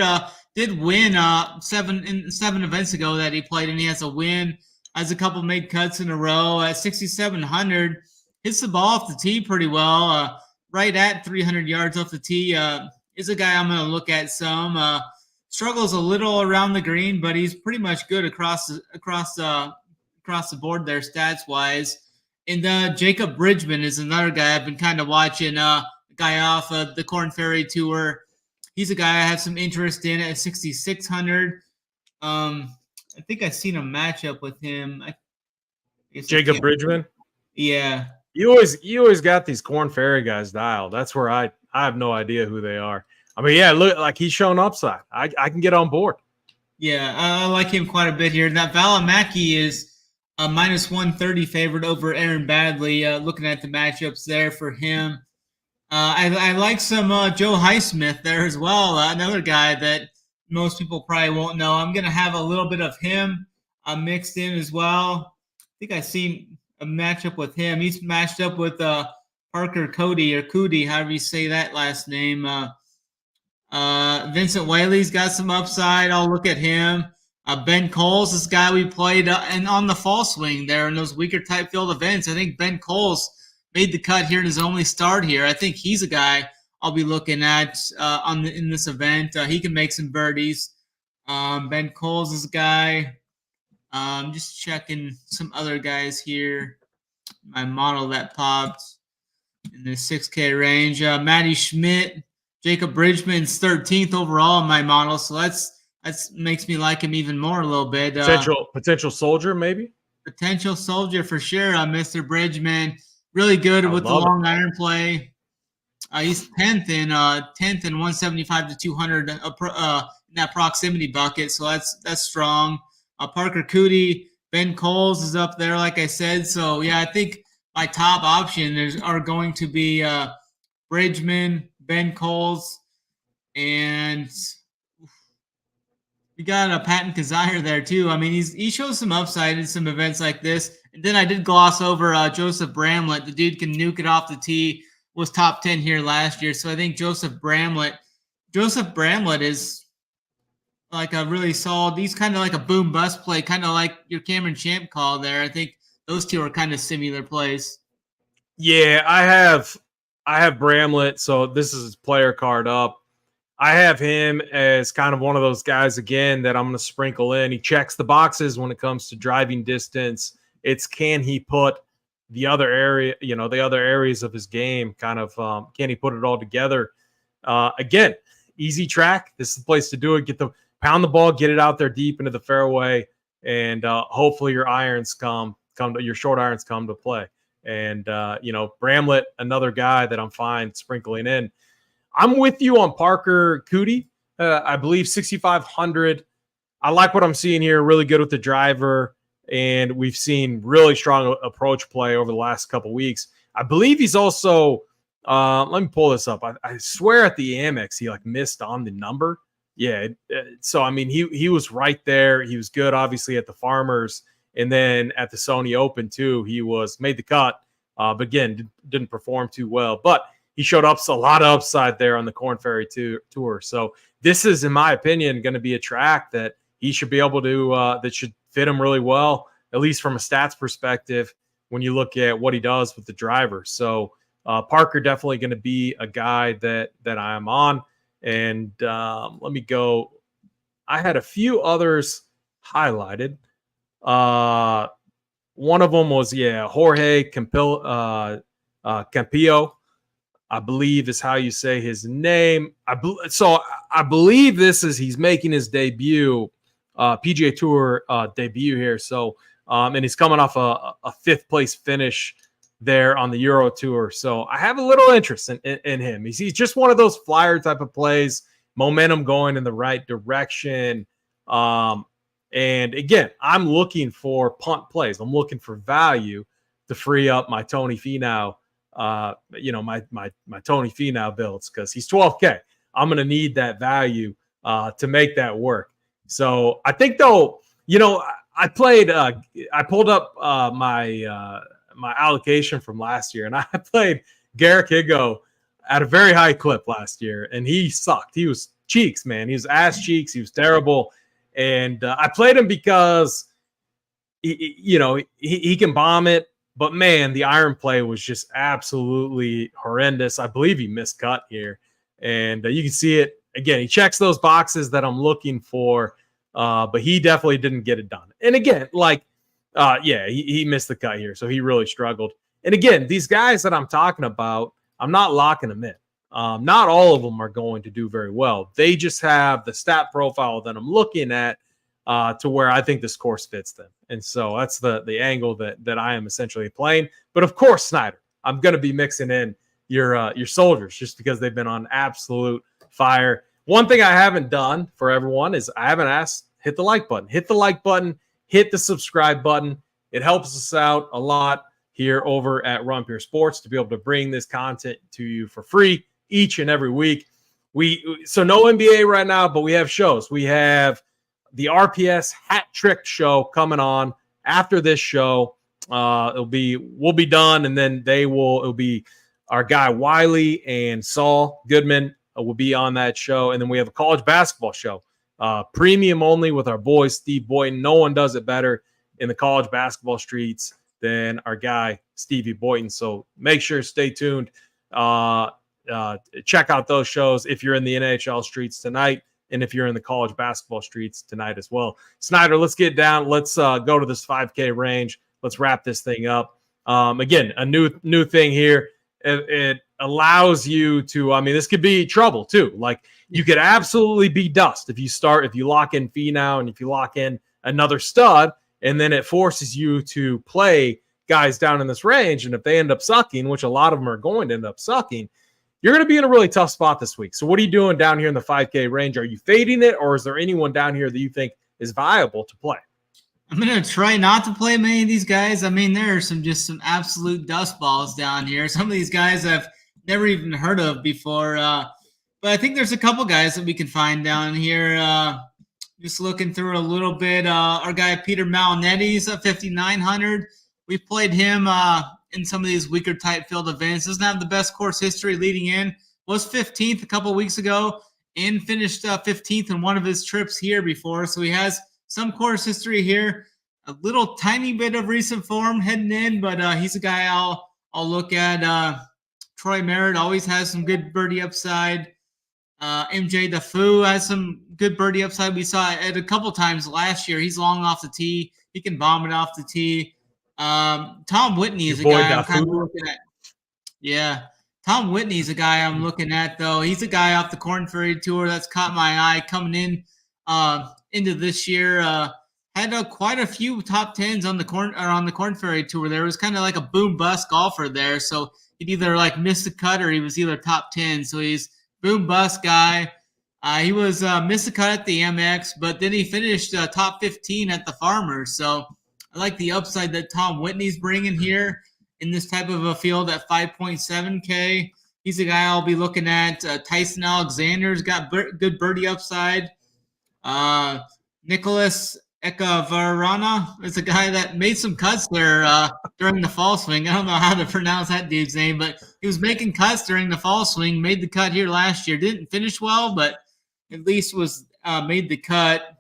Did win 7 events ago that he played, and he has a win. Has a couple made cuts in a row at 6,700. Hits the ball off the tee pretty well. Right at 300 yards off the tee. Is a guy I'm going to look at some. Struggles a little around the green, but he's pretty much good across the board there stats wise. And Jacob Bridgman is another guy I've been kind of watching. A guy off of the Korn Ferry Tour. He's a guy I have some interest in at 6,600. I think I've seen a matchup with him. Jacob Bridgman? Yeah. You always got these Corn Ferry guys dialed. That's where I have no idea who they are. I mean, yeah, look, like he's shown upside. I can get on board. Yeah, I like him quite a bit here. That Valimaki is a minus 130 favorite over Aaron Badley. Looking at the matchups there for him. I like some Joe Highsmith there as well. Another guy that most people probably won't know. I'm going to have a little bit of him mixed in as well. I think I've seen a matchup with him. He's matched up with Parker Cody, or Cody, however you say that last name. Vincent Whaley's got some upside. I'll look at him. Ben Coles, this guy we played and on the fall swing there in those weaker type field events. I think Ben Coles made the cut here in his only start here. I think he's a guy I'll be looking at in this event. He can make some birdies. Ben Coles is a guy. Just checking some other guys here. My model that popped in the 6K range. Matty Schmidt, Jacob Bridgman's 13th overall in my model, so that's makes me like him even more a little bit. Potential soldier, maybe. Potential soldier for sure. Mr. Bridgman, really good with the long iron play. He's 10th in 175 to 200 in that proximity bucket, so that's strong. Parker Cootie, Ben Coles is up there, like I said. So yeah, I think my top option are going to be Bridgman, Ben Coles, and we got a Patton Kazire there too. I mean, he shows some upside in some events like this. And then I did gloss over Joseph Bramlett. The dude can nuke it off the tee. Was top 10 here last year. So I think Joseph Bramlett is like a really solid. He's kind of like a boom bust play, kind of like your Cameron Champ call there. I think those two are kind of similar plays. Yeah, I have Bramlett, so this is his player card up. I have him as kind of one of those guys, again, that I'm going to sprinkle in. He checks the boxes when it comes to driving distance. It's can he put the other areas of his game, kind of can he put it all together? Again, easy track. This is the place to do it. Pound the ball, get it out there deep into the fairway, and hopefully your short irons come to play. And, Bramlett, another guy that I'm fine sprinkling in. I'm with you on Parker Cootie. I believe 6,500. I like what I'm seeing here. Really good with the driver. And we've seen really strong approach play over the last couple of weeks. I believe he's also, let me pull this up. I swear at the Amex, he missed on the number. Yeah. So, I mean, he was right there. He was good, obviously, at the Farmers. And then at the Sony Open, too, he made the cut. But again, didn't perform too well. But he showed up a lot of upside there on the Corn Ferry Tour. So this is, in my opinion, going to be a track that he should be able to that should fit him really well, at least from a stats perspective, when you look at what he does with the driver. So Parker definitely going to be a guy that I am on. And let me go. I had a few others highlighted. One of them was, Jorge Campillo, I believe is how you say his name. I believe he's making his debut, PGA Tour debut here. So, and he's coming off a fifth place finish there on the Euro Tour. So I have a little interest in him. He's just one of those flyer type of plays, momentum going in the right direction. And again, I'm looking for punt plays. I'm looking for value to free up my Tony Finau, my Tony Finau builds, because he's 12K. I'm going to need that value to make that work. So I think, though, I pulled up my allocation from last year, and I played Garrick Higgo at a very high clip last year, and he sucked. He was cheeks, man. He was ass cheeks. He was terrible. And I played him because he can bomb it, but man, the iron play was just absolutely horrendous. I believe he missed cut here, and you can see it again. He checks those boxes that I'm looking for, but he definitely didn't get it done. And again, he missed the cut here, so he really struggled. And again, these guys that I'm talking about, I'm not locking them in. Not all of them are going to do very well. They just have the stat profile that I'm looking at to where I think this course fits them. And so that's the angle that I am essentially playing. But of course, Snyder, I'm going to be mixing in your soldiers just because they've been on absolute fire. One thing I haven't done for everyone is I haven't asked, hit the like button. Hit the like button. Hit the subscribe button. It helps us out a lot here over at Run Pure Sports to be able to bring this content to you for free each and every week. So no NBA right now, but we have shows. We have the RPS Hat Trick show coming on after this show. We'll be done, and then it'll be our guy Wiley and Saul Goodman will be on that show. And then we have a college basketball show, premium only with our boy Steve Boynton. No one does it better in the college basketball streets than our guy Stevie Boynton. So make sure to stay tuned. Check out those shows if you're in the NHL streets tonight, and if you're in the college basketball streets tonight as well. Snyder, let's get down. Let's go to this 5K range. Let's wrap this thing up. Again, a new thing here. It allows you to, this could be trouble too. Like you could absolutely be dust if you lock in Finau and if you lock in another stud, and then it forces you to play guys down in this range. And if they end up sucking, which a lot of them are going to end up sucking, you're going to be in a really tough spot this week. So what are you doing down here in the 5K range? Are you fading it, or is there anyone down here that you think is viable to play? I'm going to try not to play many of these guys. There are some absolute dust balls down here. Some of these guys I've never even heard of before. But I think there's a couple guys that we can find down here. Just looking through a little bit. Our guy Peter Malinetti's at 5,900. We played him in some of these weaker type field events. Doesn't have the best course history leading in. Was 15th a couple weeks ago and finished 15th in one of his trips here before. So he has some course history here. A little tiny bit of recent form heading in, but he's a guy I'll look at. Troy Merritt always has some good birdie upside. MJ Defoe has some good birdie upside. We saw it a couple times last year. He's long off the tee. He can bomb it off the tee. Tom Whitney is a guy I'm kind of looking at. Yeah. Tom Whitney's a guy I'm looking at, though. He's a guy off the Corn Ferry Tour that's caught my eye coming in into this year. Had quite a few top tens on the Corn Ferry Tour. There was kind of like a boom bust golfer there. So he'd either miss the cut or he was either top 10. So he's boom bust guy. He was missed the cut at the MX, but then he finished top 15 at the Farmers. So I like the upside that Tom Whitney's bringing here in this type of a field at 5.7K. He's a guy I'll be looking at. Tyson Alexander's got good birdie upside. Nicholas Ekavarana is a guy that made some cuts there during the fall swing. I don't know how to pronounce that dude's name, but he was making cuts during the fall swing, made the cut here last year. Didn't finish well, but at least was made the cut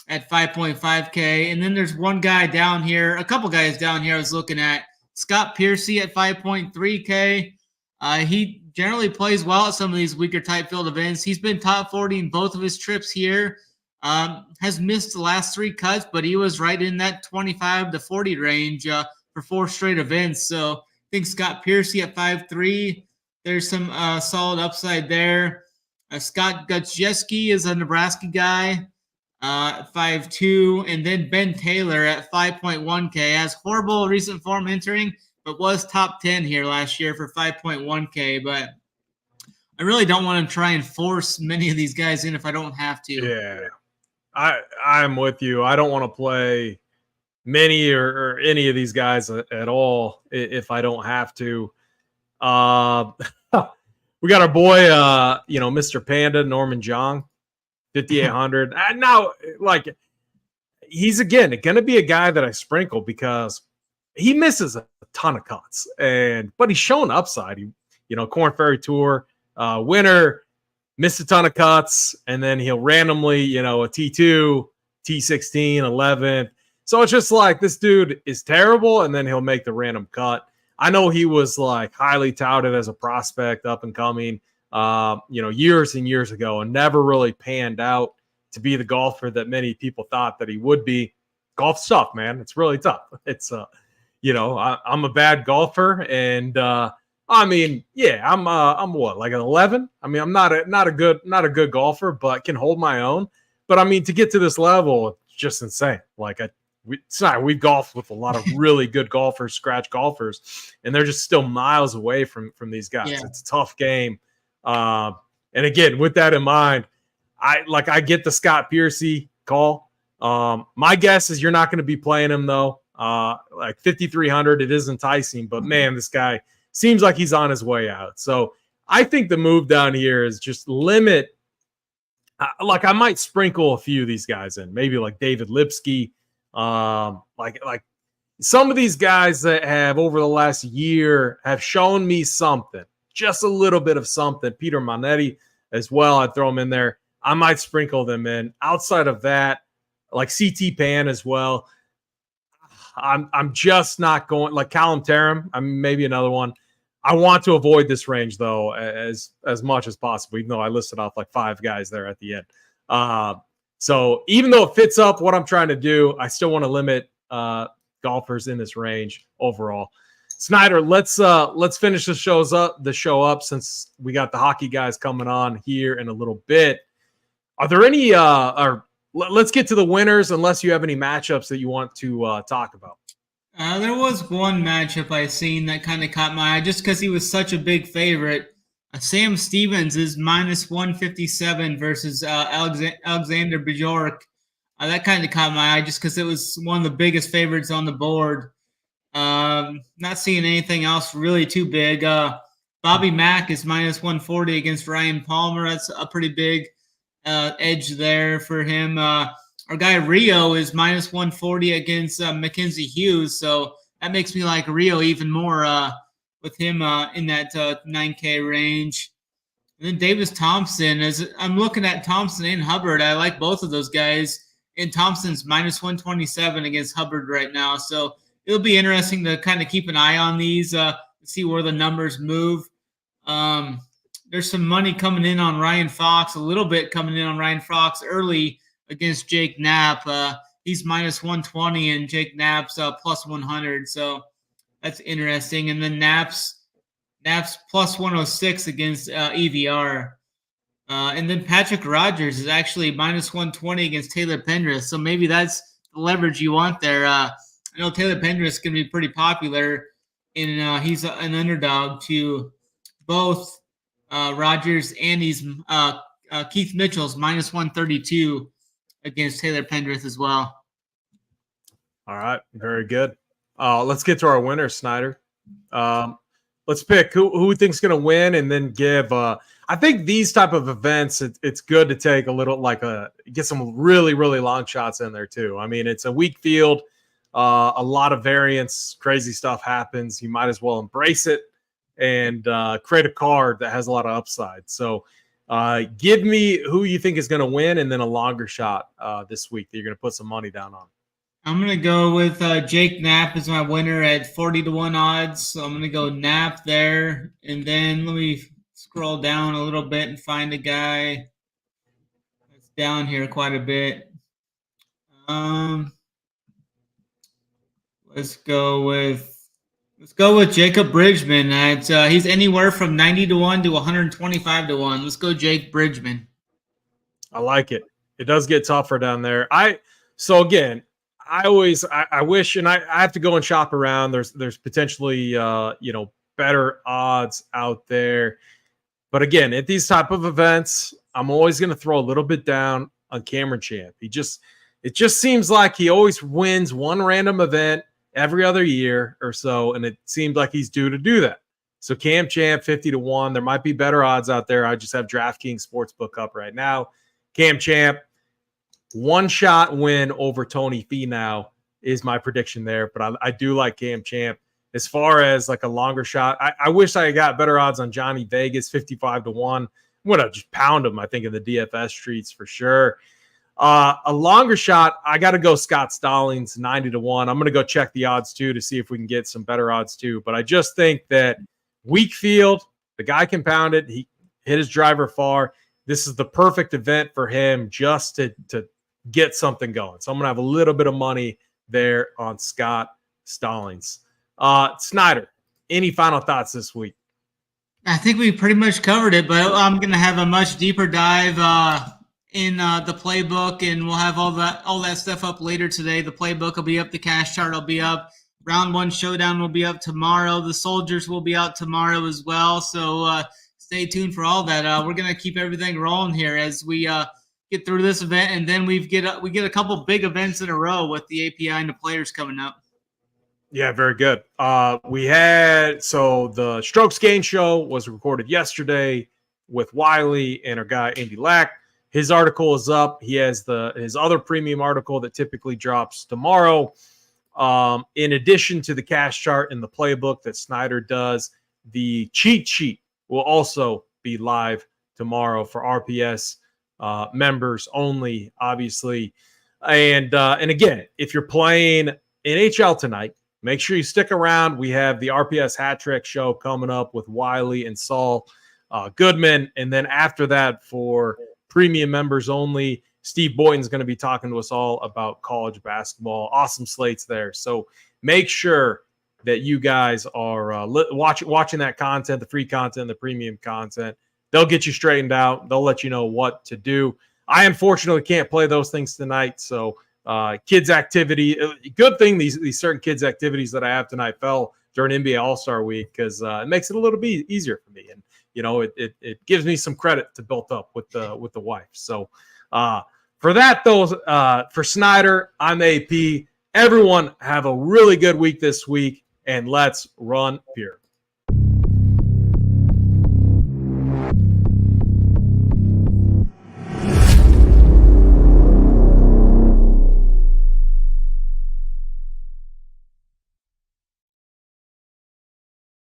at 5.5K. And then there's one guy down here, a couple guys down here I was looking at. Scott Piercy at 5.3K. He generally plays well at some of these weaker type field events. He's been top 40 in both of his trips here. Has missed the last three cuts, but he was right in that 25 to 40 range for 4 straight events. So I think Scott Piercy at 5.3, there's some solid upside there. Scott Gutschewski is a Nebraska guy at 5.2, and then Ben Taylor at 5.1K. Has horrible recent form entering, but was top 10 here last year for 5.1K. But I really don't want to try and force many of these guys in if I don't have to. Yeah. I'm with you. I don't want to play many or any of these guys at all if I don't have to. We got our boy, Mr. Panda, Norman Jong, 5,800. Now, he's, again, going to be a guy that I sprinkle because he misses a ton of cuts. But he's shown upside. Corn Ferry Tour winner, missed a ton of cuts, and then he'll randomly, a T2, T16, 11th. So it's just this dude is terrible, and then he'll make the random cut. I know he was highly touted as a prospect up and coming, years and years ago, and never really panned out to be the golfer that many people thought that he would be. Golf's tough, man. It's really tough. It's, I'm a bad golfer, and I'm what, an 11? I'm not a good golfer, but can hold my own. But to get to this level, just insane. Like we've golfed with a lot of really good golfers, scratch golfers, and they're just still miles away from these guys. Yeah. It's a tough game. And again, with that in mind, I get the Scott Piercy call. My guess is you're not going to be playing him though. Like 5,300, it is enticing, but man, this guy seems like he's on his way out. So I think the move down here is just limit. Like I might sprinkle a few of these guys in, maybe like David Lipsky, like some of these guys that have over the last year have shown me something, just a little bit of something. Peter Monetti as well, I'd throw him in there. I might sprinkle them in. Outside of that, like CT Pan as well. I'm just not going like Callum Tarrant. Maybe another one. I want to avoid this range though as much as possible, even though I listed off like 5 guys there at the end. So even though it fits up what I'm trying to do, I still want to limit golfers in this range overall. Snyder, let's finish the show up since we got the hockey guys coming on here in a little bit. Are there any let's get to the winners unless you have any matchups that you want to talk about. There was one matchup I seen that kind of caught my eye just because he was such a big favorite. Sam Stevens is minus 157 versus Alexander Bjork. That kind of caught my eye just because it was one of the biggest favorites on the board. Not seeing anything else really too big. Bobby Mack is minus 140 against Ryan Palmer. That's a pretty big edge there for him. Our guy Rio is minus 140 against Mackenzie Hughes, so that makes me like Rio even more with him in that 9K range. And then Davis Thompson, as I'm looking at Thompson and Hubbard, I like both of those guys. And Thompson's minus 127 against Hubbard right now, so it'll be interesting to kind of keep an eye on these, see where the numbers move. There's some money coming in on Ryan Fox, a little bit coming in on Ryan Fox early against Jake Knapp. He's minus 120 and Jake Knapp's plus 100. So that's interesting. And then Knapp's plus 106 against EVR. And then Patrick Rogers is actually minus 120 against Taylor Pendrith. So maybe that's the leverage you want there. I know Taylor Pendrith is going to be pretty popular, and he's an underdog to both Rogers and he's Keith Mitchell's minus 132 against Taylor Pendrith as well. All right, very good. Let's get to our winners, Snyder. Let's pick who we think's going to win, and then give. I think these type of events, it's good to take a little get some really really long shots in there too. I mean, it's a weak field, a lot of variance, crazy stuff happens. You might as well embrace it and create a card that has a lot of upside. So. Give me who you think is going to win, and then a longer shot this week that you're going to put some money down on. I'm going to go with Jake Knapp as my winner at 40-1 odds. So I'm going to go Knapp there. And then let me scroll down a little bit and find a guy that's down here quite a bit. Let's go with Jacob Bridgman. He's anywhere from 90-1 to 125-1. Let's go Jake Bridgman. I like it. It does get tougher down there. I wish, and I have to go and shop around. There's potentially better odds out there. But again, at these type of events, I'm always going to throw a little bit down on Cameron Champ. It just seems like he always wins one random event every other year or so, and it seemed like he's due to do that. So Cam Champ, 50-1. There might be better odds out there. I just have DraftKings Sportsbook up right now. Cam Champ, one-shot win over Tony Finau is my prediction there, but I do like Cam Champ. As far as like a longer shot, I wish I got better odds on Johnny Vegas, 55-1. I'm going to just pound him, I think, in the DFS streets for sure. A longer shot, I got to go Scott Stallings, 90-1. I'm going to go check the odds too to see if we can get some better odds too. But I just think that weak field, the guy can pound it. He hit his driver far. This is the perfect event for him just to get something going. So I'm going to have a little bit of money there on Scott Stallings. Snyder, any final thoughts this week? I think we pretty much covered it, but I'm going to have a much deeper dive in the playbook, and we'll have all that stuff up later today. The playbook will be up. The cash chart will be up. Round 1 showdown will be up tomorrow. The soldiers will be out tomorrow as well. So stay tuned for all that. We're gonna keep everything rolling here as we get through this event, and then we get a couple big events in a row with the API and the players coming up. Yeah, very good. The Strokes Gain show was recorded yesterday with Wiley and our guy Andy Lack. His article is up. He has his other premium article that typically drops tomorrow. In addition to the cash chart and the playbook that Snyder does, the cheat sheet will also be live tomorrow for RPS members only, obviously. And again, if you're playing NHL tonight, make sure you stick around. We have the RPS Hat Trick show coming up with Wiley and Saul Goodman. And then after that, for premium members only, Steve Boynton's going to be talking to us all about college basketball. Awesome slates there. So make sure that you guys are watching that content, the free content, the premium content. They'll get you straightened out. They'll let you know what to do. I unfortunately can't play those things tonight. So kids activity, good thing these certain kids activities that I have tonight fell during NBA All-Star Week, because it makes it a little bit easier for me. And, it gives me some credit to build up with the wife. So for that, though, for Snyder, I'm AP. Everyone have a really good week this week, and let's run Pure.